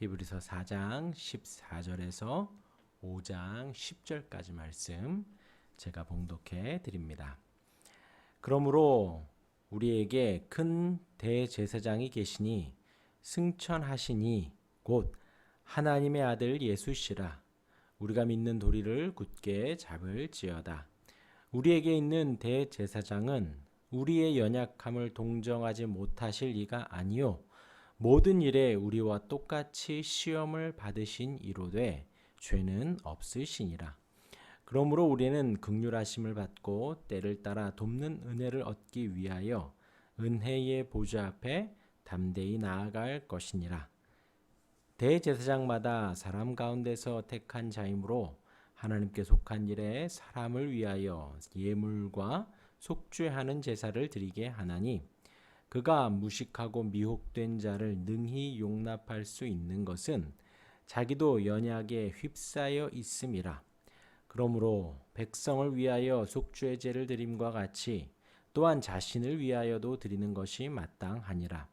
히브리서 4장 14절에서 5장 10절까지 말씀 제가 봉독해 드립니다. 그러므로 우리에게 큰 대제사장이 계시니 승천하시니 곧 하나님의 아들 예수시라. 우리가 믿는 도리를 굳게 잡을지어다. 우리에게 있는 대제사장은 우리의 연약함을 동정하지 못하실 이가 아니요 모든 일에 우리와 똑같이 시험을 받으신 이로되 죄는 없으시니라. 그러므로 우리는 긍휼하심을 받고 때를 따라 돕는 은혜를 얻기 위하여 은혜의 보좌 앞에 담대히 나아갈 것이니라. 대제사장마다 사람 가운데서 택한 자이므로 하나님께 속한 일에 사람을 위하여 예물과 속죄하는 제사를 드리게 하나니 그가 무식하고 미혹된 자를 능히 용납할 수 있는 것은 자기도 연약에 휩싸여 있음이라. 그러므로 백성을 위하여 속죄의 제를 드림과 같이 또한 자신을 위하여도 드리는 것이 마땅하니라.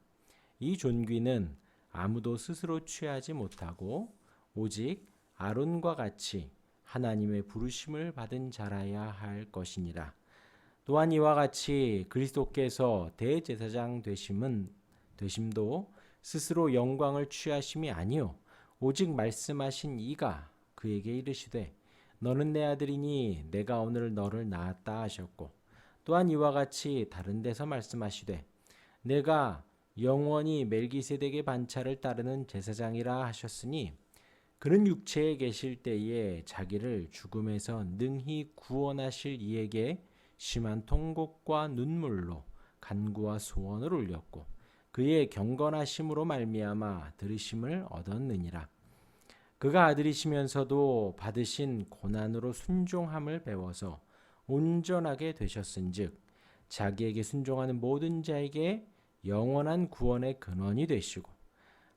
이 존귀는 아무도 스스로 취하지 못하고 오직 아론과 같이 하나님의 부르심을 받은 자라야 할 것이니라. 또한 이와 같이 그리스도께서 대제사장 되심도 스스로 영광을 취하심이 아니요 오직 말씀하신 이가 그에게 이르시되 너는 내 아들이니 내가 오늘 너를 낳았다 하셨고 또한 이와 같이 다른 데서 말씀하시되 내가 영원히 멜기세덱의 반차를 따르는 제사장이라 하셨으니 그는 육체에 계실 때에 자기를 죽음에서 능히 구원하실 이에게 심한 통곡과 눈물로 간구와 소원을 올렸고 그의 경건하심으로 말미암아 들으심을 얻었느니라. 그가 아들이시면서도 받으신 고난으로 순종함을 배워서 온전하게 되셨은즉 자기에게 순종하는 모든 자에게 영원한 구원의 근원이 되시고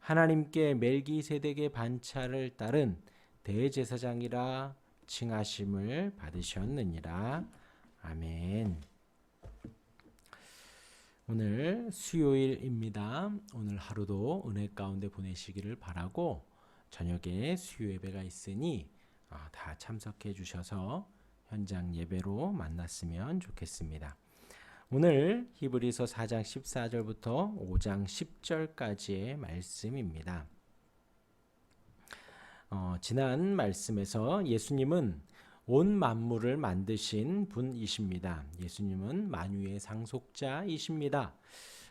하나님께 멜기세덱의 반차를 따른 대제사장이라 칭하심을 받으셨느니라. 아멘. 오늘 수요일입니다. 오늘 하루도 은혜 가운데 보내시기를 바라고 저녁에 수요 예배가 있으니 다 참석해 주셔서 현장 예배로 만났으면 좋겠습니다. 오늘 히브리서 4장 14절부터 5장 10절까지의 말씀입니다. 지난 말씀에서 예수님은 온 만물을 만드신 분이십니다. 예수님은 만유의 상속자이십니다.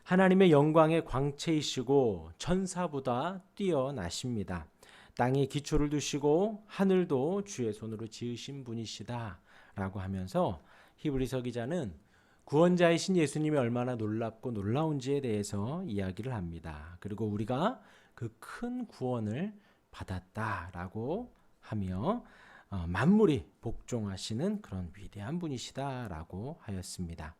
하나님의 영광의 광채이시고 천사보다 뛰어나십니다. 땅에 기초를 두시고 하늘도 주의 손으로 지으신 분이시다 라고 하면서 히브리서 기자는 구원자이신 예수님이 얼마나 놀랍고 놀라운지에 대해서 이야기를 합니다. 그리고 우리가 그 큰 구원을 받았다라고 하며 만물이 복종하시는 그런 위대한 분이시다라고 하였습니다.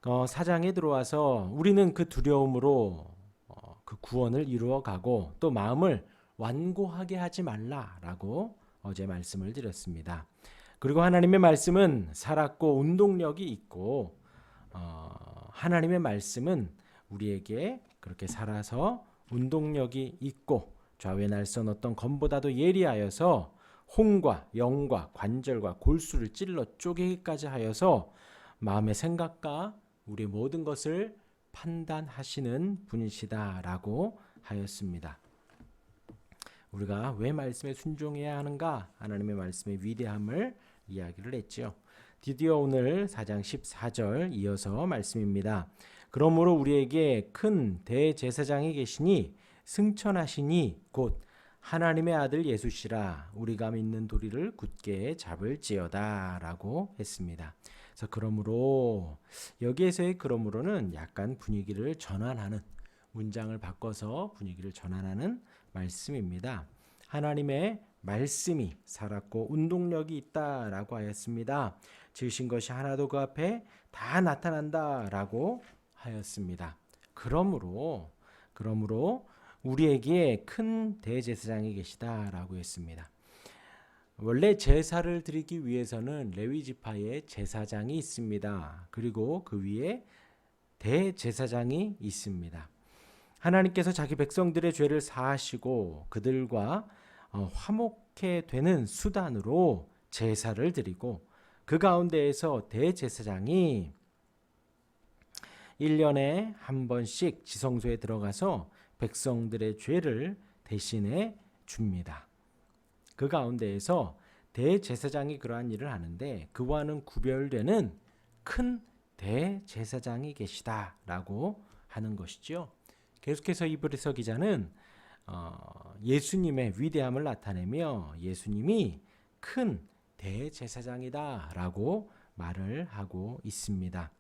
4장에 들어와서 우리는 그 두려움으로 그 구원을 이루어가고 또 마음을 완고하게 하지 말라라고 어제 말씀을 드렸습니다. 그리고 하나님의 말씀은 살았고 운동력이 있고 하나님의 말씀은 우리에게 그렇게 살아서 운동력이 있고 좌우의 날선 어떤 검보다도 예리하여서 홍과 영과 관절과 골수를 찔러 쪼개기까지 하여서 마음의 생각과 우리의 모든 것을 판단하시는 분이시다라고 하였습니다. 우리가 왜 말씀에 순종해야 하는가? 하나님의 말씀의 위대함을 이야기를 했죠. 드디어 오늘 4장 14절 이어서 말씀입니다. 그러므로 우리에게 큰 대제사장이 계시니 승천하시니 곧 하나님의 아들 예수시라. 우리가 믿는 도리를 굳게 잡을지어다 라고 했습니다. 그래서 그러므로 여기에서의 그러므로는 약간 분위기를 전환하는 문장을 바꿔서 분위기를 전환하는 말씀입니다. 하나님의 말씀이 살았고 운동력이 있다라고 하였습니다. 지으신 것이 하나도 그 앞에 다 나타난다라고 하였습니다. 그러므로 우리에게 큰 대제사장이 계시다라고 했습니다. 원래 제사를 드리기 위해서는 레위 지파의 제사장이 있습니다. 그리고 그 위에 대제사장이 있습니다. 하나님께서 자기 백성들의 죄를 사하시고 그들과 화목해 되는 수단으로 제사를 드리고 그 가운데에서 대제사장이 1년에 한 번씩 지성소에 들어가서 백성들의 죄를 대신해 줍니다. 그 가운데에서 대제사장이 그러한 일을 하는데 그와는 구별되는 큰 대제사장이 계시다라고 하는 것이죠. 계속해서 이브리서 기자는 예수님의 위대함을 나타내며 예수님이 큰 대제사장이다라고 말을 하고 있습니다.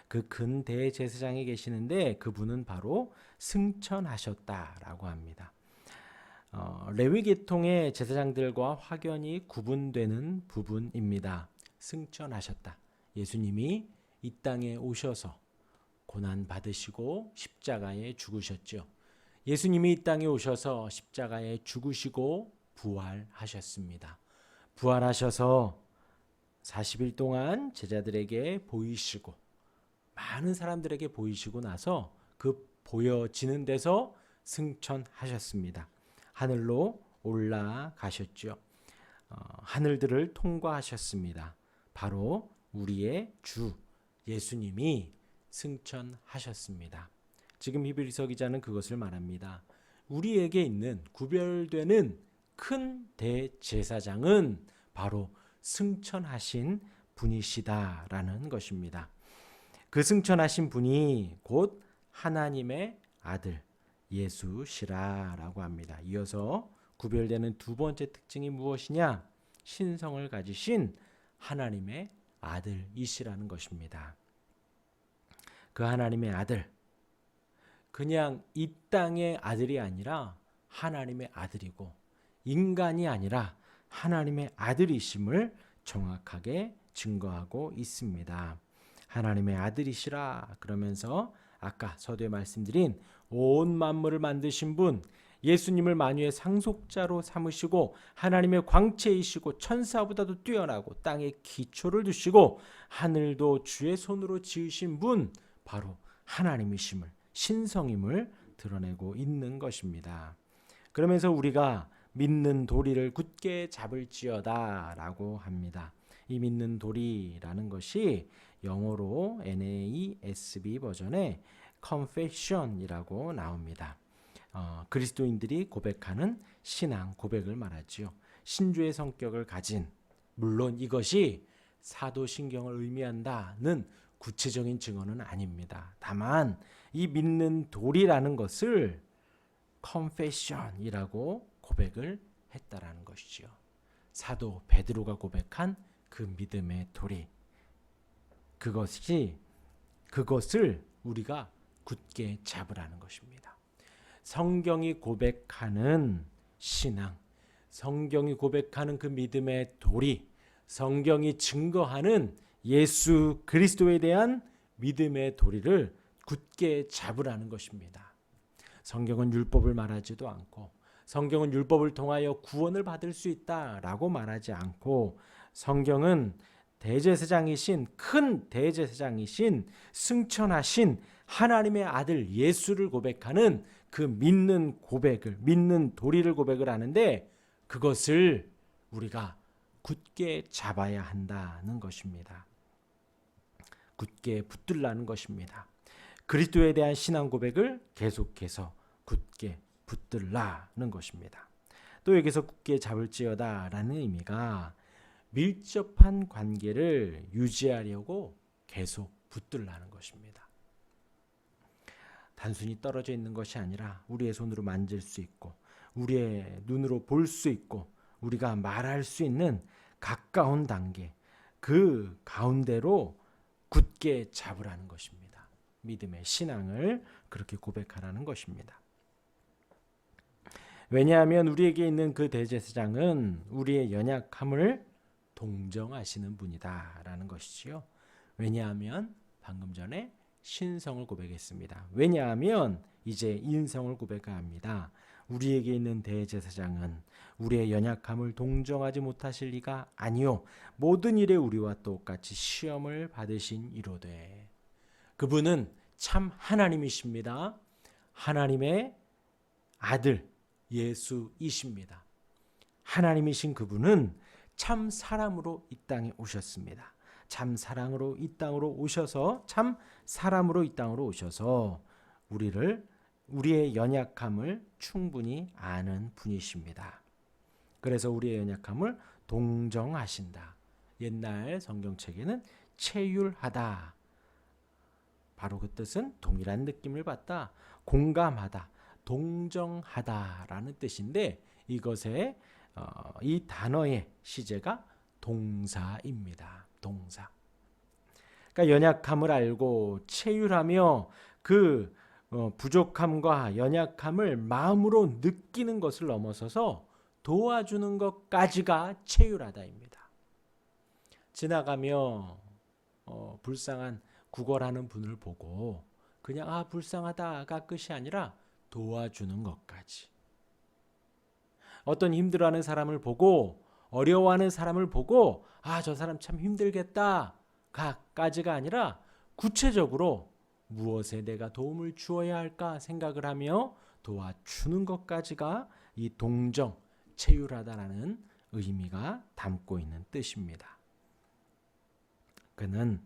그 큰 대제사장이 계시는데 그분은 바로 승천하셨다라고 합니다. 레위 계통의 제사장들과 확연히 구분되는 부분입니다. 승천하셨다. 예수님이 이 땅에 오셔서 고난 받으시고 십자가에 죽으셨죠. 예수님이 이 땅에 오셔서 십자가에 죽으시고 부활하셨습니다. 부활하셔서 40일 동안 제자들에게 보이시고 많은 사람들에게 보이시고 나서 그 보여지는 데서 승천하셨습니다. 하늘로 올라가셨죠. 하늘들을 통과하셨습니다. 바로 우리의 주 예수님이 승천하셨습니다. 지금 히브리서 기자는 그것을 말합니다. 우리에게 있는 구별되는 큰 대제사장은 바로 승천하신 분이시다라는 것입니다. 그 승천하신 분이 곧 하나님의 아들 예수시라라고 합니다. 이어서 구별되는 두 번째 특징이 무엇이냐? 신성을 가지신 하나님의 아들이시라는 것입니다. 그 하나님의 아들, 그냥 이 땅의 아들이 아니라 하나님의 아들이고 인간이 아니라 하나님의 아들이심을 정확하게 증거하고 있습니다. 하나님의 아들이시라 그러면서 아까 서두에 말씀드린 온 만물을 만드신 분, 예수님을 만유의 상속자로 삼으시고 하나님의 광채이시고 천사보다도 뛰어나고 땅에 기초를 두시고 하늘도 주의 손으로 지으신 분, 바로 하나님이심을, 신성임을 드러내고 있는 것입니다. 그러면서 우리가 믿는 도리를 굳게 잡을지어다 라고 합니다. 이 믿는 도리라는 것이 영어로 NASB 버전에 confession이라고 나옵니다. 그리스도인들이 고백하는 신앙 고백을 말하지요. 신주의 성격을 가진, 물론 이것이 사도신경을 의미한다는 구체적인 증언은 아닙니다. 다만 이 믿는 도리라는 것을 confession이라고 고백을 했다라는 것이지요. 사도 베드로가 고백한 그 믿음의 도리, 그것을 우리가 굳게 잡으라는 것입니다. 성경이 고백하는 신앙, 성경이 고백하는 그 믿음의 도리, 성경이 증거하는 예수 그리스도에 대한 믿음의 도리를 굳게 잡으라는 것입니다. 성경은 율법을 말하지도 않고 성경은 율법을 통하여 구원을 받을 수 있다라고 말하지 않고 성경은 대제사장이신, 큰 대제사장이신, 승천하신 하나님의 아들 예수를 고백하는 그 믿는 고백을, 믿는 도리를 고백을 하는데 그것을 우리가 굳게 잡아야 한다는 것입니다. 굳게 붙들라는 것입니다. 그리스도에 대한 신앙 고백을 계속해서 굳게 붙들라는 것입니다. 또 여기서 굳게 잡을지어다라는 의미가 밀접한 관계를 유지하려고 계속 붙들라는 것입니다. 단순히 떨어져 있는 것이 아니라 우리의 손으로 만질 수 있고 우리의 눈으로 볼 수 있고 우리가 말할 수 있는 가까운 단계, 그 가운데로 굳게 잡으라는 것입니다. 믿음의 신앙을 그렇게 고백하라는 것입니다. 왜냐하면 우리에게 있는 그 대제사장은 우리의 연약함을 동정하시는 분이다라는 것이지요. 왜냐하면 방금 전에 신성을 고백했습니다. 왜냐하면 이제 인성을 고백합니다. 우리에게 있는 대제사장은 우리의 연약함을 동정하지 못하실 리가 아니요 모든 일에 우리와 똑같이 시험을 받으신 이로되 그분은 참 하나님이십니다. 하나님의 아들 예수이십니다. 하나님이신 그분은 참 사람으로 이 땅에 오셨습니다. 참 사랑으로 이 땅으로 오셔서 참 사람으로 이 땅으로 오셔서 우리의 연약함을 충분히 아는 분이십니다. 그래서 우리의 연약함을 동정하신다. 옛날 성경책에는 체휼하다. 바로 그 뜻은 동일한 느낌을 받다, 공감하다, 동정하다라는 뜻인데 이것의 이 단어의 시제가 동사입니다. 동사. 그러니까 연약함을 알고 체휼하며 그 부족함과 연약함을 마음으로 느끼는 것을 넘어서서 도와주는 것까지가 체휼하다입니다. 지나가며 불쌍한 구걸하는 분을 보고 그냥 불쌍하다가 끝이 아니라 도와주는 것까지. 어떤 힘들어하는 사람을 보고 어려워하는 사람을 보고 저 사람 참 힘들겠다까지가 아니라 구체적으로 무엇에 내가 도움을 주어야 할까 생각을 하며 도와주는 것까지가 이 동정, 체휼하다라는 의미가 담고 있는 뜻입니다. 그는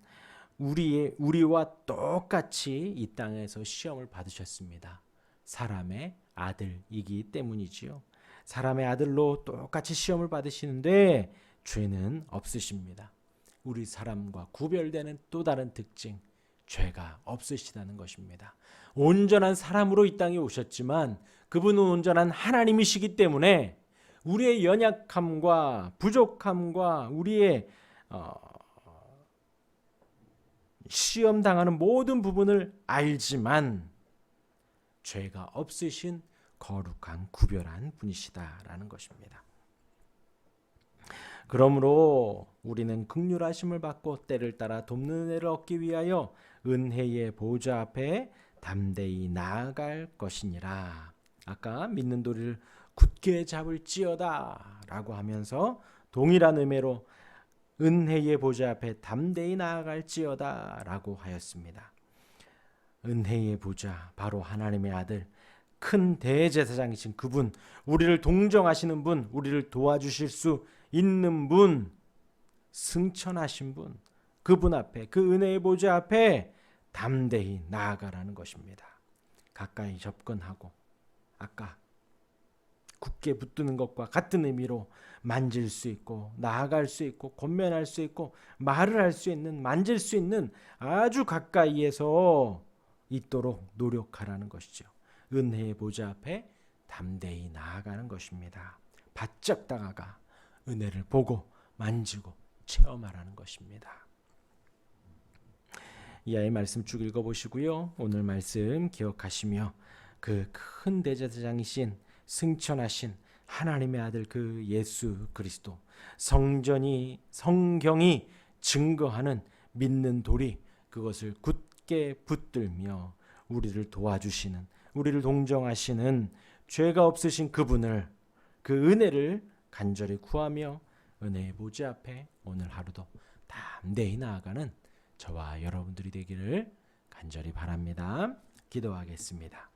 우리와 똑같이 이 땅에서 시험을 받으셨습니다. 사람의 아들이기 때문이지요. 사람의 아들로 똑같이 시험을 받으시는데 죄는 없으십니다. 우리 사람과 구별되는 또 다른 특징, 죄가 없으시다는 것입니다. 온전한 사람으로 이 땅에 오셨지만 그분은 온전한 하나님이시기 때문에 우리의 연약함과 부족함과 우리의 시험당하는 모든 부분을 알지만 죄가 없으신 거룩한 구별한 분이시다라는 것입니다. 그러므로 우리는 긍휼하심을 받고 때를 따라 돕는 은혜를 얻기 위하여 은혜의 보좌 앞에 담대히 나아갈 것이니라. 아까 믿는 도리를 굳게 잡을지어다 라고 하면서 동일한 의미로 은혜의 보좌 앞에 담대히 나아갈지어다 라고 하였습니다. 은혜의 보좌, 바로 하나님의 아들, 큰 대제사장이신 그분, 우리를 동정하시는 분, 우리를 도와주실 수 있는 분, 승천하신 분, 그분 앞에, 그 은혜의 보좌 앞에 담대히 나아가라는 것입니다. 가까이 접근하고 아까 굳게 붙드는 것과 같은 의미로 만질 수 있고 나아갈 수 있고 권면할 수 있고 말을 할 수 있는, 만질 수 있는 아주 가까이에서 있도록 노력하라는 것이죠. 은혜의 보좌 앞에 담대히 나아가는 것입니다. 바짝 다가가 은혜를 보고 만지고 체험하라는 것입니다. 이하의 말씀 쭉 읽어보시고요. 오늘 말씀 기억하시며 그 큰 대제사장이신 승천하신 하나님의 아들 그 예수 그리스도, 성경이 증거하는 믿는 도리, 그것을 굳게 붙들며 우리를 도와주시는, 우리를 동정하시는 죄가 없으신 그분을, 그 은혜를 간절히 구하며 은혜의 보좌 앞에 오늘 하루도 담대히 나아가는 저와 여러분들이 되기를 간절히 바랍니다. 기도하겠습니다.